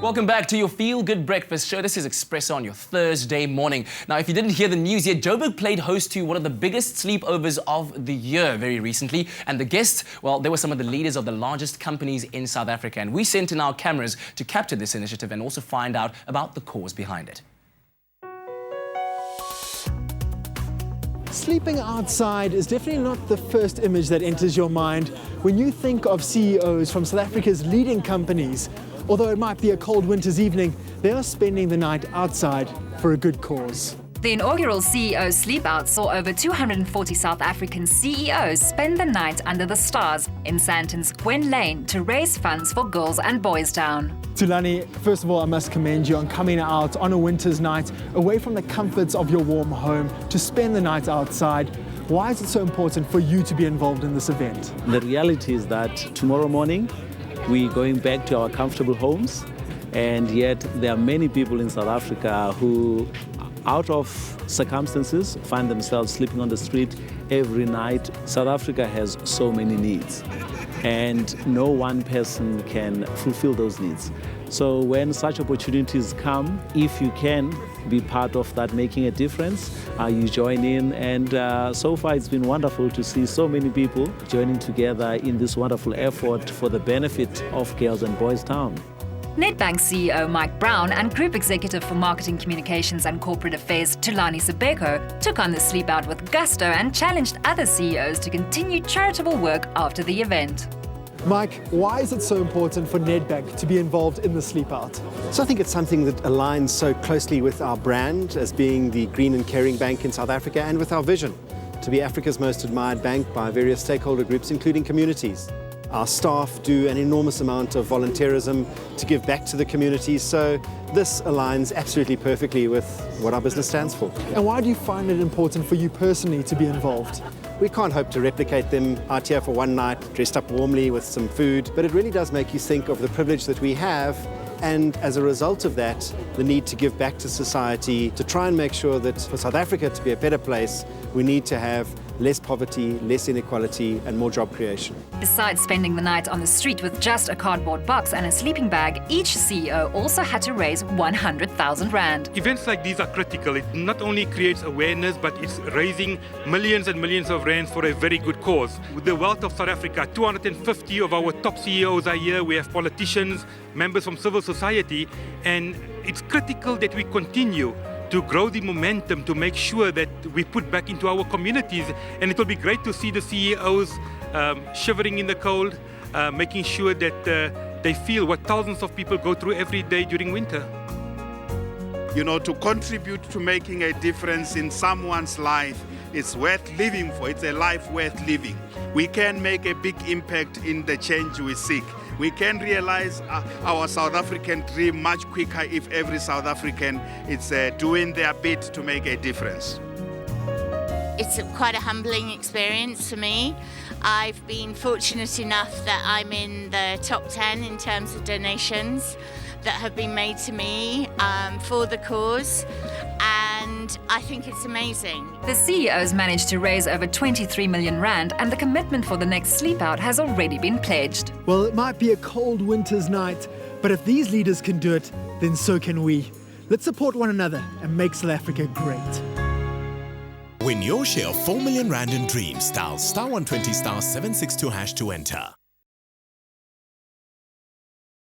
Welcome back to your Feel Good Breakfast show. This is Express on your Thursday morning. Now, if you didn't hear the news yet, Joburg played host to one of the biggest sleepovers of the year very recently. And the guests, well, they were some of the leaders of the largest companies in South Africa. And we sent in our cameras to capture this initiative and also find out about the cause behind it. Sleeping outside is definitely not the first image that enters your mind when you think of CEOs from South Africa's leading companies. Although it might be a cold winter's evening, they are spending the night outside for a good cause. The inaugural CEO Sleepout saw over 240 South African CEOs spend the night under the stars in Sandton's Gwen Lane to raise funds for Girls and Boys Town. Thulani, first of all, I must commend you on coming out on a winter's night away from the comforts of your warm home to spend the night outside. Why is it so important for you to be involved in this event? The reality is that tomorrow morning we're going back to our comfortable homes, and yet there are many people in South Africa who, out of circumstances, find themselves sleeping on the street every night. South Africa has so many needs, and no one person can fulfill those needs. So when such opportunities come, if you can be part of that making a difference, you join in, and so far it's been wonderful to see so many people joining together in this wonderful effort for the benefit of Girls and Boys Town. Nedbank CEO Mike Brown and Group Executive for Marketing Communications and Corporate Affairs Thulani Sibeko took on the Sleepout with gusto and challenged other CEOs to continue charitable work after the event. Mike, why is it so important for Nedbank to be involved in the Sleepout? So I think it's something that aligns so closely with our brand as being the green and caring bank in South Africa, and with our vision to be Africa's most admired bank by various stakeholder groups, including communities. Our staff do an enormous amount of volunteerism to give back to the communities, so this aligns absolutely perfectly with what our business stands for. And why do you find it important for you personally to be involved? We can't hope to replicate them out here for one night, dressed up warmly with some food, but it really does make you think of the privilege that we have, and as a result of that, the need to give back to society, to try and make sure that for South Africa to be a better place, we need to have less poverty, less inequality, and more job creation. Besides spending the night on the street with just a cardboard box and a sleeping bag, each CEO also had to raise 100,000 rand. Events like these are critical. It not only creates awareness, but it's raising millions and millions of rands for a very good cause. With the wealth of South Africa, 250 of our top CEOs are here. We have politicians, members from civil society, and it's critical that we continue to grow the momentum, to make sure that we put back into our communities. And it will be great to see the CEOs shivering in the cold, making sure that they feel what thousands of people go through every day during winter. You know, to contribute to making a difference in someone's life, it's worth living for. It's a life worth living. We can make a big impact in the change we seek. We can realize our South African dream much quicker if every South African is doing their bit to make a difference. It's quite a humbling experience for me. I've been fortunate enough that I'm in the top 10 in terms of donations that have been made to me for the cause, and I think it's amazing. The CEOs managed to raise over 23 million rand, and the commitment for the next Sleepout has already been pledged. Well, it might be a cold winter's night, but if these leaders can do it, then so can we. Let's support one another and make South Africa great. Win your share of 4 million rand in dreams. Dial *120 *762# to enter.